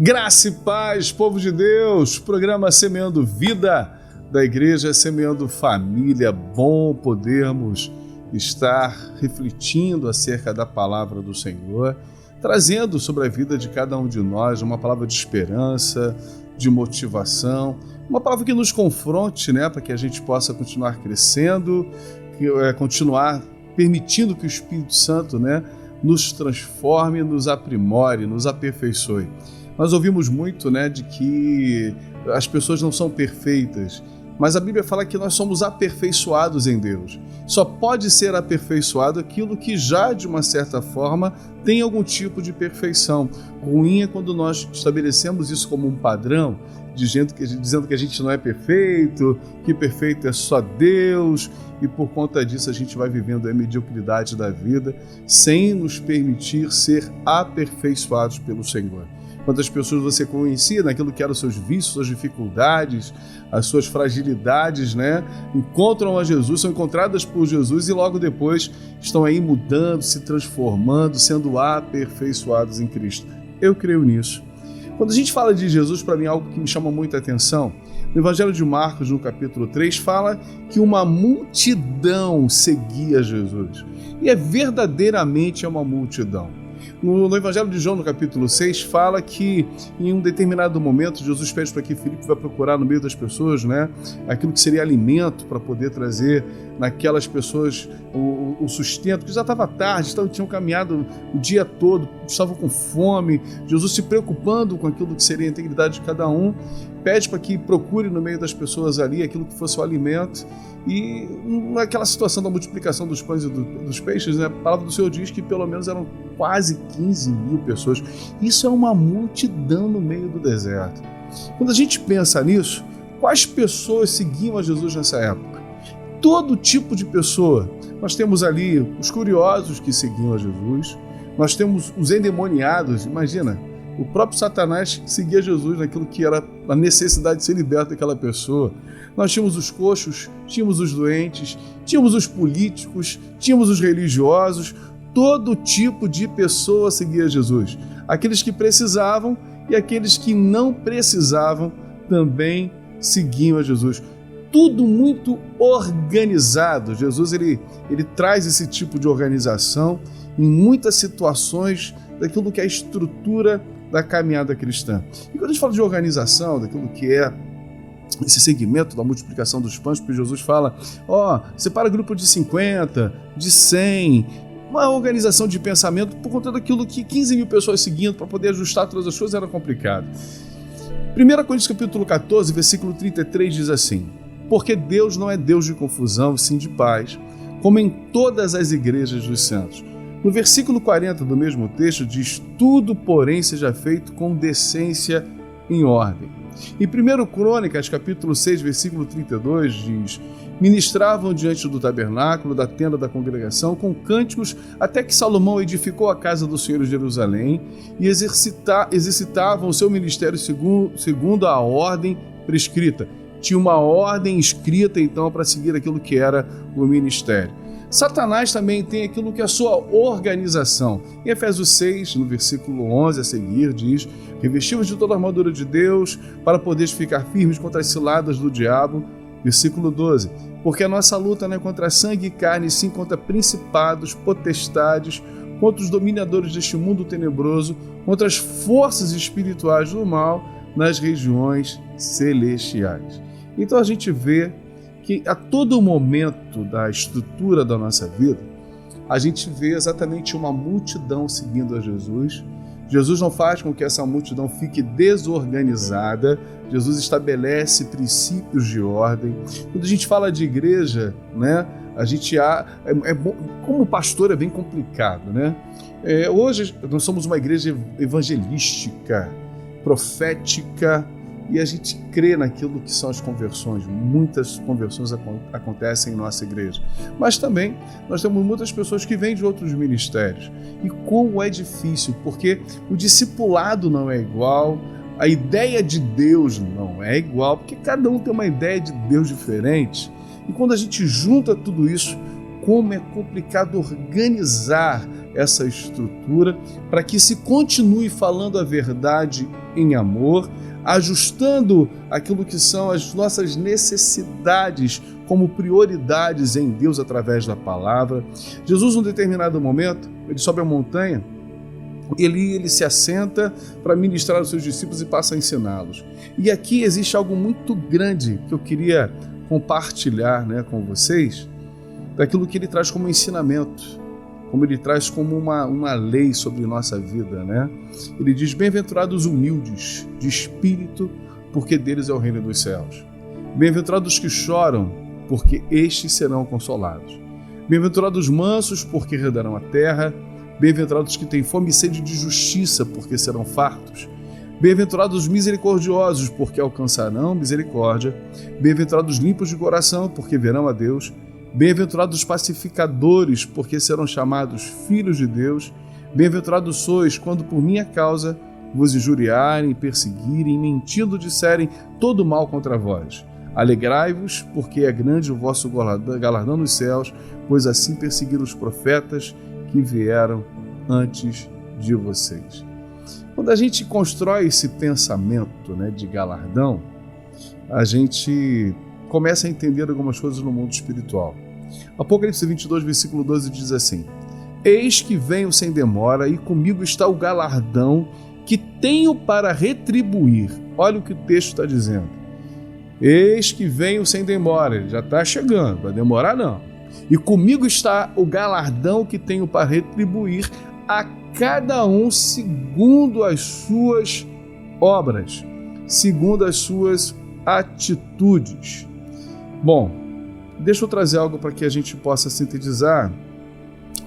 Graça e paz, povo de Deus, programa Semeando Vida da Igreja Semeando Família. Bom podermos estar refletindo acerca da palavra do Senhor, trazendo sobre a vida de cada um de nós uma palavra de esperança, de motivação, uma palavra que nos confronte, para que a gente possa continuar crescendo, continuar permitindo que o Espírito Santo, nos transforme, nos aprimore, nos aperfeiçoe. Nós ouvimos muito, de que as pessoas não são perfeitas, mas a Bíblia fala que nós somos aperfeiçoados em Deus. Só pode ser aperfeiçoado aquilo que já, de uma certa forma, tem algum tipo de perfeição. Ruim é quando nós estabelecemos isso como um padrão, dizendo que a gente não é perfeito, que perfeito é só Deus, e por conta disso a gente vai vivendo a mediocridade da vida, sem nos permitir ser aperfeiçoados pelo Senhor. Quantas pessoas você conhecia naquilo que eram os seus vícios, suas dificuldades, as suas fragilidades, encontram a Jesus, são encontradas por Jesus e logo depois estão aí mudando, se transformando, sendo aperfeiçoados em Cristo. Eu creio nisso. Quando a gente fala de Jesus, para mim, algo que me chama muita atenção, no Evangelho de Marcos, no capítulo 3, fala que uma multidão seguia Jesus. E verdadeiramente uma multidão. No Evangelho de João, no capítulo 6, fala que em um determinado momento Jesus pede para que Filipe vá procurar no meio das pessoas, aquilo que seria alimento para poder trazer naquelas pessoas o sustento, que já estava tarde, tinham caminhado o dia todo, estavam com fome. Jesus, se preocupando com aquilo que seria a integridade de cada um, pede para que procure no meio das pessoas ali aquilo que fosse o alimento. E naquela situação da multiplicação dos pães e dos peixes, a palavra do Senhor diz que pelo menos eram quase 15 mil pessoas. Isso é uma multidão no meio do deserto. Quando a gente pensa nisso, quais pessoas seguiam a Jesus nessa época? Todo tipo de pessoa. Nós temos ali os curiosos que seguiam a Jesus, nós temos os endemoniados, imagina, o próprio Satanás seguia Jesus naquilo que era a necessidade de ser liberto daquela pessoa. Nós tínhamos os coxos, tínhamos os doentes, tínhamos os políticos, tínhamos os religiosos, todo tipo de pessoa seguia Jesus. Aqueles que precisavam e aqueles que não precisavam também seguiam a Jesus. Tudo muito organizado. Jesus ele traz esse tipo de organização em muitas situações daquilo que é a estrutura da caminhada cristã. E quando a gente fala de organização, daquilo que é esse segmento da multiplicação dos pães, porque Jesus fala, separa grupo de 50, de 100, uma organização de pensamento por conta daquilo que 15 mil pessoas seguindo para poder ajustar todas as coisas era complicado. 1 Coríntios capítulo 14, versículo 33 diz assim: porque Deus não é Deus de confusão, sim de paz, como em todas as igrejas dos santos. No versículo 40 do mesmo texto diz, tudo, porém, seja feito com decência em ordem. Em 1 Crônicas, capítulo 6, versículo 32, diz, ministravam diante do tabernáculo, da tenda da congregação, com cânticos, até que Salomão edificou a casa do Senhor em Jerusalém e exercitavam o seu ministério segundo a ordem prescrita. Tinha uma ordem escrita, então, para seguir aquilo que era o ministério. Satanás também tem aquilo que é a sua organização. Em Efésios 6, no versículo 11 a seguir, diz, revestivos de toda a armadura de Deus, para poderes ficar firmes contra as ciladas do diabo. Versículo 12, porque a nossa luta não é contra sangue e carne, sim contra principados, potestades, contra os dominadores deste mundo tenebroso, contra as forças espirituais do mal nas regiões celestiais. Então a gente vê que a todo momento da estrutura da nossa vida, a gente vê exatamente uma multidão seguindo a Jesus. Jesus não faz com que essa multidão fique desorganizada. Jesus estabelece princípios de ordem. Quando a gente fala de igreja, a gente como pastor é bem complicado, Hoje nós somos uma igreja evangelística, profética, e a gente crê naquilo que são as conversões. Muitas conversões acontecem em nossa igreja. Mas também nós temos muitas pessoas que vêm de outros ministérios. E como é difícil, porque o discipulado não é igual, a ideia de Deus não é igual, porque cada um tem uma ideia de Deus diferente. E quando a gente junta tudo isso, como é complicado organizar essa estrutura para que se continue falando a verdade em amor, ajustando aquilo que são as nossas necessidades como prioridades em Deus através da palavra. Jesus, num determinado momento, ele sobe a montanha, ele se assenta para ministrar aos seus discípulos e passa a ensiná-los. E aqui existe algo muito grande que eu queria compartilhar, com vocês, daquilo que ele traz como ensinamento, como ele traz como uma lei sobre nossa vida. Ele diz: bem-aventurados os humildes de espírito, porque deles é o reino dos céus. Bem-aventurados os que choram, porque estes serão consolados. Bem-aventurados os mansos, porque herdarão a terra. Bem-aventurados os que têm fome e sede de justiça, porque serão fartos. Bem-aventurados os misericordiosos, porque alcançarão misericórdia. Bem-aventurados os limpos de coração, porque verão a Deus. Bem-aventurados os pacificadores, porque serão chamados filhos de Deus. Bem-aventurados sois, quando por minha causa vos injuriarem, perseguirem, mentindo disserem todo mal contra vós. Alegrai-vos, porque é grande o vosso galardão nos céus, pois assim perseguiram os profetas que vieram antes de vocês. Quando a gente constrói esse pensamento de galardão, a gente começa a entender algumas coisas no mundo espiritual. Apocalipse 22, versículo 12 diz assim: eis que venho sem demora, e comigo está o galardão que tenho para retribuir. Olha o que o texto está dizendo. Eis que venho sem demora, ele já está chegando, vai demorar não. E comigo está o galardão que tenho para retribuir a cada um segundo as suas obras, segundo as suas atitudes. Bom, deixa eu trazer algo para que a gente possa sintetizar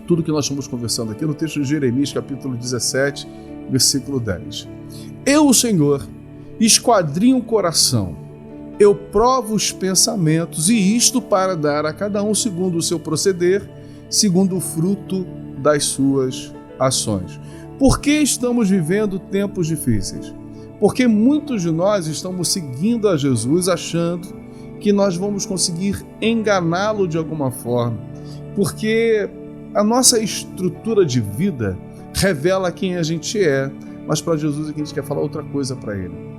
tudo que nós estamos conversando aqui no texto de Jeremias, capítulo 17, versículo 10. Eu, o Senhor, esquadrinho o coração, eu provo os pensamentos, e isto para dar a cada um segundo o seu proceder, segundo o fruto das suas ações. Por que estamos vivendo tempos difíceis? Porque muitos de nós estamos seguindo a Jesus achando que nós vamos conseguir enganá-lo de alguma forma, porque a nossa estrutura de vida revela quem a gente é, mas para Jesus a gente quer falar outra coisa para ele.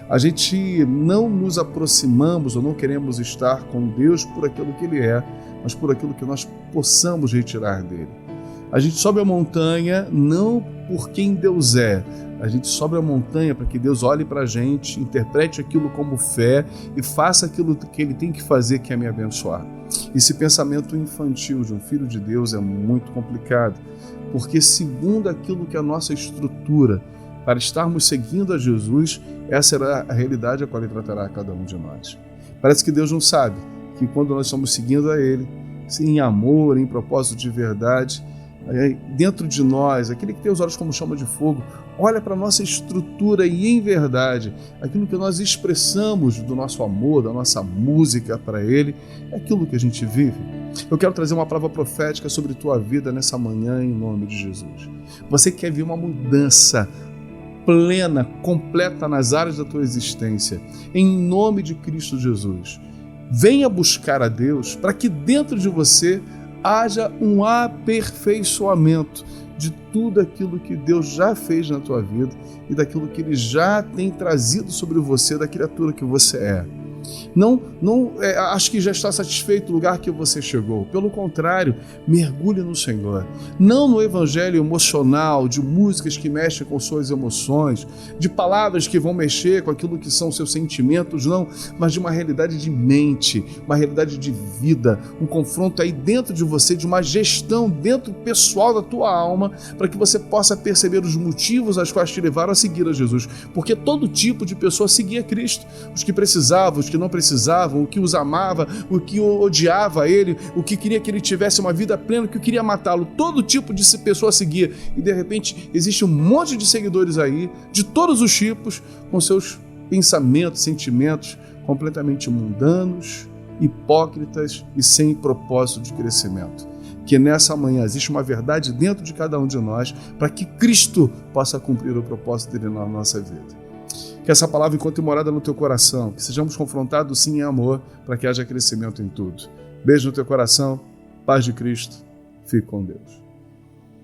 A gente não nos aproximamos ou não queremos estar com Deus por aquilo que Ele é, mas por aquilo que nós possamos retirar dele. A gente sobe a montanha não por quem Deus é, a gente sobe a montanha para que Deus olhe para a gente, interprete aquilo como fé e faça aquilo que Ele tem que fazer, que é me abençoar. Esse pensamento infantil de um filho de Deus é muito complicado, porque segundo aquilo que é a nossa estrutura, para estarmos seguindo a Jesus, essa será a realidade a qual Ele tratará a cada um de nós. Parece que Deus não sabe que quando nós estamos seguindo a Ele, em amor, em propósito de verdade, dentro de nós, aquele que tem os olhos como chama de fogo, olha para a nossa estrutura e em verdade, aquilo que nós expressamos do nosso amor, da nossa música para Ele, é aquilo que a gente vive. Eu quero trazer uma palavra profética sobre tua vida nessa manhã em nome de Jesus. Você quer ver uma mudança plena, completa nas áreas da tua existência, em nome de Cristo Jesus. Venha buscar a Deus para que dentro de você haja um aperfeiçoamento de tudo aquilo que Deus já fez na tua vida e daquilo que Ele já tem trazido sobre você, da criatura que você é. Não acho que já está satisfeito o lugar que você chegou. Pelo contrário, mergulhe no Senhor. Não no evangelho emocional, de músicas que mexem com suas emoções, de palavras que vão mexer com aquilo que são seus sentimentos, não, mas de uma realidade de mente, uma realidade de vida, um confronto aí dentro de você, de uma gestão dentro pessoal da tua alma, para que você possa perceber os motivos aos quais te levaram a seguir a Jesus. Porque todo tipo de pessoa seguia Cristo. Os que precisavam, os que não precisavam, o que os amava, o que odiava ele, o que queria que ele tivesse uma vida plena, o que queria matá-lo. Todo tipo de pessoa seguia. E de repente existe um monte de seguidores aí, de todos os tipos, com seus pensamentos, sentimentos completamente mundanos, hipócritas e sem propósito de crescimento. Que nessa manhã existe uma verdade dentro de cada um de nós para que Cristo possa cumprir o propósito dele na nossa vida. Que essa palavra encontre morada no teu coração, que sejamos confrontados sim em amor, para que haja crescimento em tudo. Beijo no teu coração, paz de Cristo, fique com Deus.